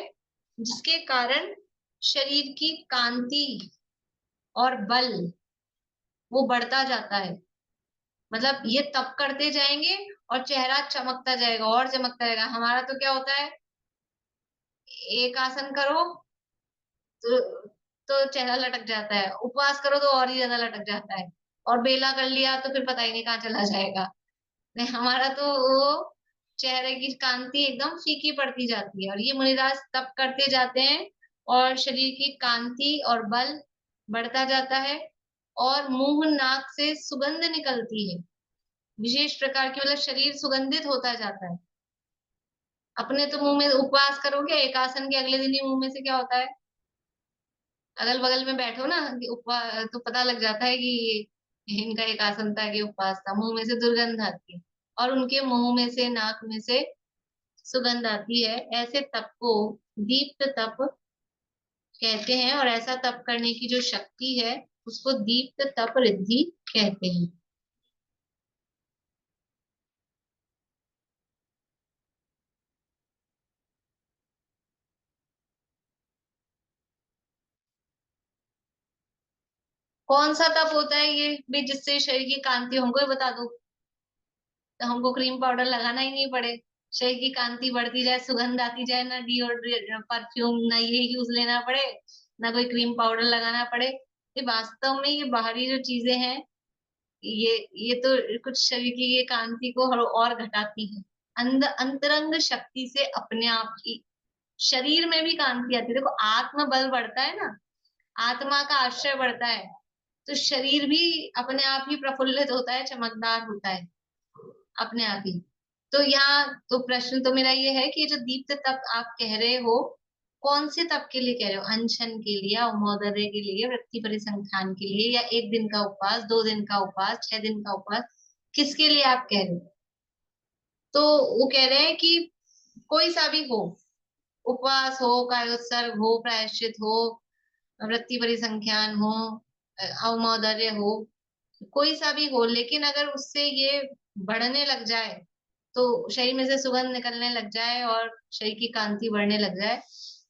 जिसके कारण शरीर की कांति और बल वो बढ़ता जाता है। मतलब ये तप करते जाएंगे और चेहरा चमकता जाएगा और चमकता जाएगा। हमारा तो क्या होता है, एक आसन करो तो चेहरा लटक जाता है, उपवास करो तो और ही ज्यादा लटक जाता है, और बेला कर लिया तो फिर पता ही नहीं कहाँ चला जाएगा। नहीं, हमारा तो वो चेहरे की कांति एकदम फीकी पड़ती जाती है, और ये मुनिराज तप करते जाते हैं और शरीर की कांति और बल बढ़ता जाता है, और मुंह नाक से सुगंध निकलती है विशेष प्रकार की, मतलब शरीर सुगंधित होता जाता है। अपने तो मुंह में उपवास करोगे एक आसन के अगले दिन ही मुंह में से क्या होता है, अगल बगल में बैठो ना उपवास तो पता लग जाता है कि इनका एक आसन था कि उपवास था, मुंह में से दुर्गंध आती है, और उनके मुंह में से नाक में से सुगंध आती है। ऐसे तप को दीप्त तप कहते हैं, और ऐसा तप करने की जो शक्ति है उसको दीप्त तप रिद्धि कहते हैं। कौन सा तप होता है ये भी जिससे शरीर की कांति, हमको ही बता दो, तो हमको क्रीम पाउडर लगाना ही नहीं पड़े, शरीर की कांति बढ़ती जाए, सुगंध आती जाए, ना डिओड्रेंट परफ्यूम ना ये यूज लेना पड़े, ना कोई क्रीम पाउडर लगाना पड़े। ये वास्तव में ये बाहरी जो चीजें हैं, ये तो कुछ शरीर की ये कांति को और घटाती है। अंतरंग शक्ति से अपने आप ही शरीर में भी कांति आती है। देखो आत्म बल बढ़ता है ना, आत्मा का आश्रय बढ़ता है, तो शरीर भी अपने आप ही प्रफुल्लित होता है, चमकदार होता है अपने आप ही। तो यहाँ तो प्रश्न तो मेरा ये है कि जो दीप्त तप आप कह रहे हो, कौन से तप के लिए कह रहे हो? अनशन के लिए, उमोदर्य के लिए, वृत्ति परिसंख्यान के लिए, या 1 दिन का उपवास, 2 दिन का उपवास, 6 दिन का उपवास, किसके लिए आप कह रहे हो? तो वो कह रहे हैं कि कोई सा भी हो, उपवास हो, कायोत्सर्ग हो, प्रायश्चित हो, वृत्ति परिसंख्यान हो, अवमौदर्य हो, कोई सा भी हो, लेकिन अगर उससे ये बढ़ने लग जाए, तो शरीर में से सुगंध निकलने लग जाए और शरीर की कांति बढ़ने लग जाए,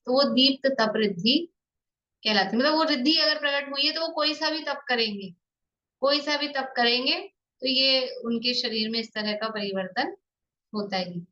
तो वो दीप्त तप रिद्धि कहलाती है। मतलब वो रिद्धि अगर प्रकट हुई है तो वो कोई सा भी तप करेंगे, कोई सा भी तप करेंगे, तो ये उनके शरीर में इस तरह का परिवर्तन होता ही।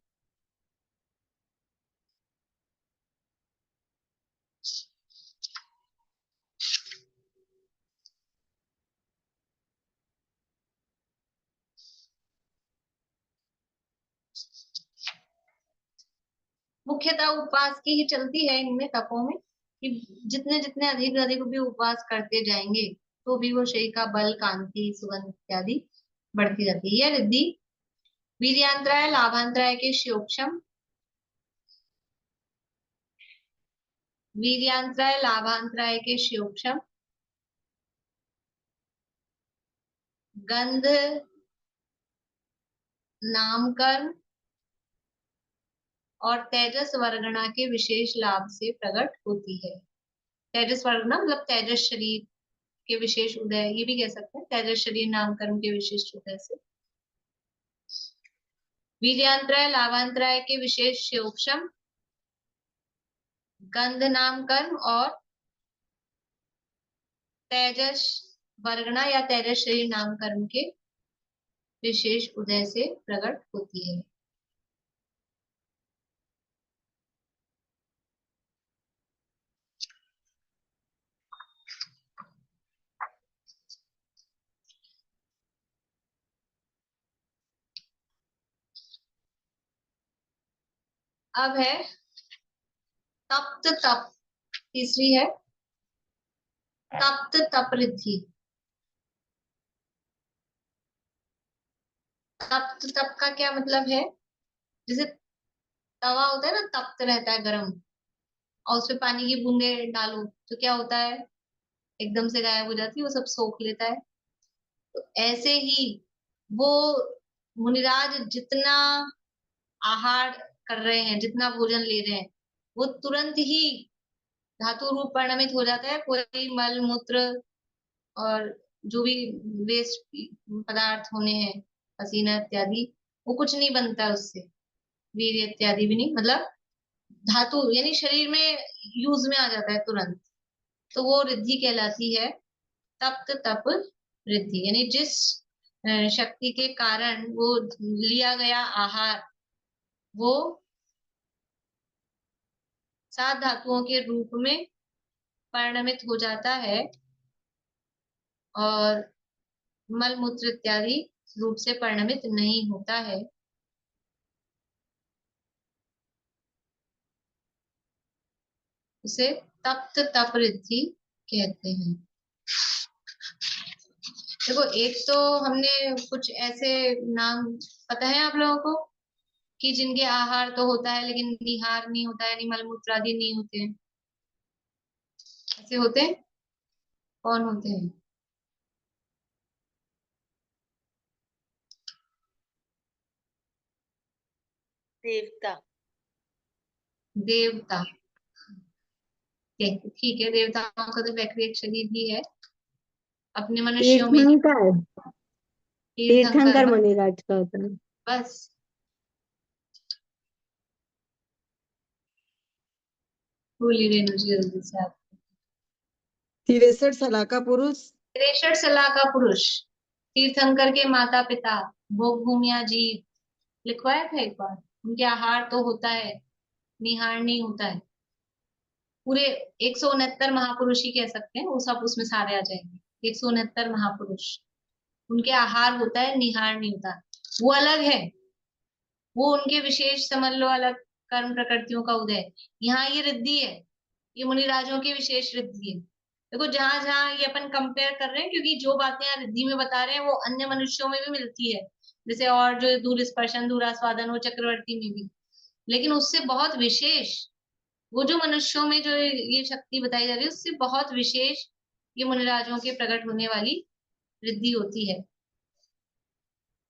मुख्यतः उपवास की ही चलती है इनमें तपों में, कि जितने जितने अधिक अधिक भी उपवास करते जाएंगे तो भी वो शरीर का बल, कांति, सुगंध इत्यादि बढ़ती जाती है। रिद्धि वीर्यांतराय लाभांतराय के श्योक्षम, वीर्यांतराय लाभांतराय के श्योक्षम, गंध नामकर्म और तेजस वर्गणा के विशेष लाभ से प्रकट होती है। तेजस वर्गणा मतलब तेजस शरीर के विशेष उदय, ये भी कह सकते हैं, तेजस शरीर नामकर्म के विशेष उदय से। वीर्यांतराय लाभांतराय के विशेष श्योक्षम, गंध नामकर्म और तेजस वर्गणा या तेजस शरीर नामकर्म के विशेष उदय से प्रकट होती है। अब है तप्त तप, तीसरी है तप्त तप रिद्धि। तप्त तप का क्या मतलब है? जैसे तवा होता है ना, तप्त रहता है गर्म, और उसमें पानी की बूंदे डालो तो क्या होता है, एकदम से गायब हो जाती है, वो सब सोख लेता है। तो ऐसे ही वो मुनिराज जितना आहार कर रहे हैं, जितना भोजन ले रहे हैं, वो तुरंत ही धातु रूप परिणमित हो जाता है। कोई मल मूत्र और जो भी वेस्ट पदार्थ होने हैं, पसीना इत्यादि, वो कुछ नहीं बनता है उससे, वीर्य इत्यादि भी नहीं, मतलब धातु यानी शरीर में यूज में आ जाता है तुरंत, तो वो रिद्धि कहलाती है। तप्त तप रिद्धि यानी जिस शक्ति के कारण वो लिया गया आहार वो 7 धातुओं के रूप में परिणमित हो जाता है, और मल मूत्र इत्यादि रूप से परिणमित नहीं होता है। उसे तप्त तप रिद्धि कहते हैं। देखो, एक तो हमने कुछ ऐसे नाम पता है आप लोगों को कि जिनके आहार तो होता है लेकिन निहार नहीं होता है, यानी मलमूत्र आदि नहीं होते हैं। ऐसे होते हैं? कौन होते हैं? देवता। देवता। ठीक है, देवताओं का तो वैक्रिक शरीर भी है। अपने मनुष्यों में तीर्थंकर तीर्थंकर तीर्थंकर, मुनिराज का होता है। बस भूली रेणु जी जल्दी से आप। 63 साल का पुरुष। 63 साल का पुरुष, तीर्थंकर के माता पिता, भोग भूमिया जीव, लिखवाया था एक बार। उनके आहार तो होता है, निहार नहीं होता है। पूरे 169 महापुरुष ही कह सकते हैं, वो सब उसमें सारे आ जाएंगे। 169 महापुरुष, उनके आहार होता है, निहार नहीं होता। वो अलग है, वो उनके विशेष समझ लो अलग कर्म प्रकृतियों का उदय। यहाँ ये रिद्धि है, ये मुनिराजों की विशेष रिद्धि है। देखो, जहां जहां ये अपन कंपेयर कर रहे हैं, क्योंकि जो बातें यहाँ रिद्धि में बता रहे हैं वो अन्य मनुष्यों में भी मिलती है। जैसे और जो दूर स्पर्शन दूरास्वादन, वो चक्रवर्ती में भी, लेकिन उससे बहुत विशेष, वो जो मनुष्यों में जो ये शक्ति बताई जा रही है उससे बहुत विशेष ये मुनिराजों के प्रकट होने वाली रिद्धि होती है।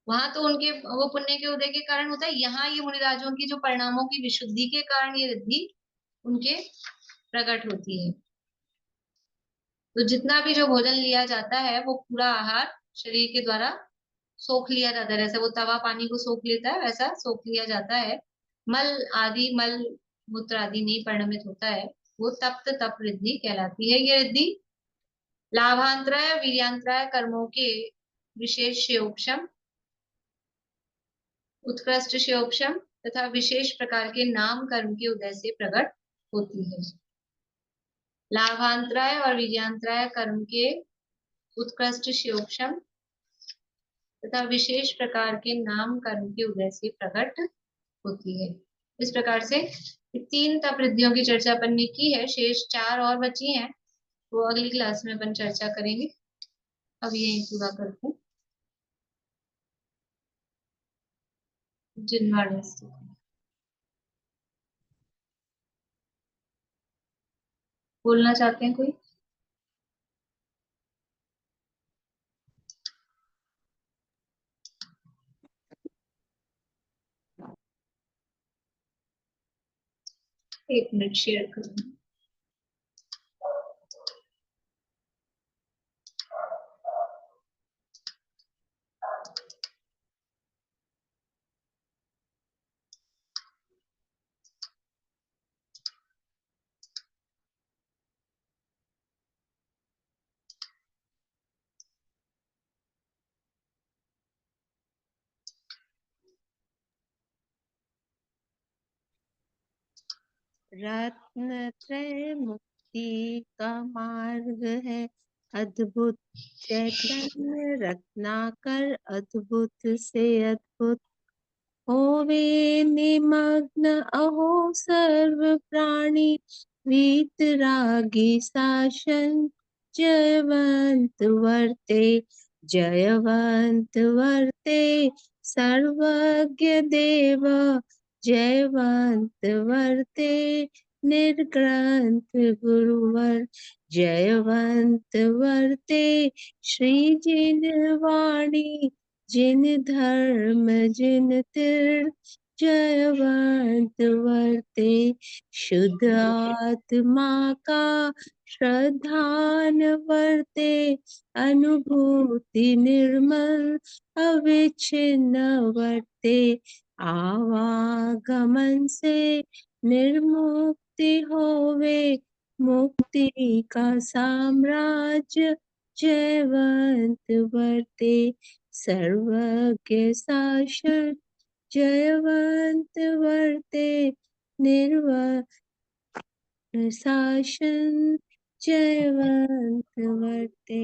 वहां तो उनके वो पुण्य के उदय के कारण होता है, यहाँ ये मुनिराजों की जो परिणामों की विशुद्धि के कारण ये रिद्धि उनके प्रकट होती है। तो जितना भी जो भोजन लिया जाता है वो पूरा आहार शरीर के द्वारा सोख लिया जाता है। जैसे वो तवा पानी को सोख लेता है, वैसा सोख लिया जाता है। मल आदि, मल मूत्र आदि नहीं परिणमित होता है। वो तप्त तप रिद्धि कहलाती है। ये रिद्धि लाभांतराय वीर्यांतराय कर्मों के विशेष क्षयोपशम, उत्कृष्ट क्षयोपशम तथा विशेष प्रकार के नाम कर्म के उदय से प्रकट होती है। लाभांतराय और वीर्यांतराय कर्म के उत्कृष्ट क्षयोपशम तथा विशेष प्रकार के नाम कर्म के उदय से प्रकट होती है। इस प्रकार से 3 तप रिद्धियों की चर्चा अपन ने की है। शेष 4 और बची हैं, वो अगली क्लास में अपन चर्चा करेंगे। अब यही पूरा करते हैं। जिनवाड़ा बोलना चाहते हैं कोई? एक मिनट शेयर करूँ। रत्नत्रय मुक्ति का मार्ग है अद्भुत, चैतन्य रत्नाकर अद्भुत से अद्भुत। होवे निमग्न अहो सर्व प्राणी, वीतरागी शासन जयवंत वर्ते, जयवंत वर्ते सर्वज्ञ देव, जयवंत वर्ते निर्ग्रंथ गुरुवर, जयवंत वर्ते श्री जिनवाणी, जिन धर्म जिन तीर्थ, जयवंत वर्ते शुद्ध आत्मा का श्रद्धान वर्ते, अनुभूति निर्मल अविच्छिन्न वर्ते, आवागमन से निर्मुक्ति होवे, मुक्ति का साम्राज्य जयवंत वर्ते, सर्वज्ञ शासन जयवंत वर्ते, निर्वाण शासन जयवंत वर्ते।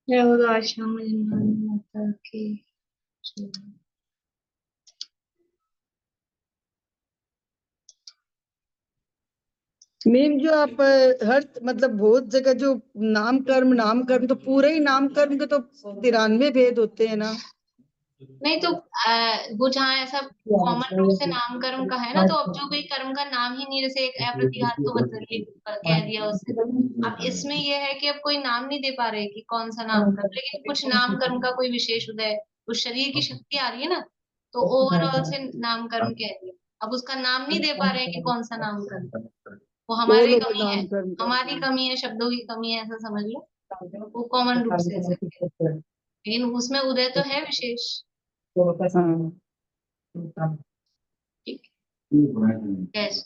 जय हो आश्रम में माता की जय। मेन जो आप हर मतलब बहुत जगह जो नाम कर्म तो पूरे ही नाम कर्म के तो 93 भेद होते हैं ना। नहीं तो वो जहाँ ऐसा कॉमन रूप से नाम कर्म का है ना, तो अब जो कोई कर्म का नाम ही नहीं, जैसे एक अप्रतिघात तो कह दिया उससे। अब इसमें ये है कि अब कोई नाम नहीं दे पा रहे कि कौन सा नाम कर्म, लेकिन कुछ नाम कर्म का कोई विशेष उदय, उस शरीर की शक्ति आ रही है ना, तो ओवरऑल से नाम कर्म कह दिया। अब उसका नाम नहीं दे पा रहे कि कौन सा नाम कर्म, वो हमारी कमी है, हमारी कमी है, शब्दों की कमी है, ऐसा समझ लो। वो कॉमन रूप से ऐसा है, लेकिन उसमें उदय तो है विशेष। ठीक है। Yes.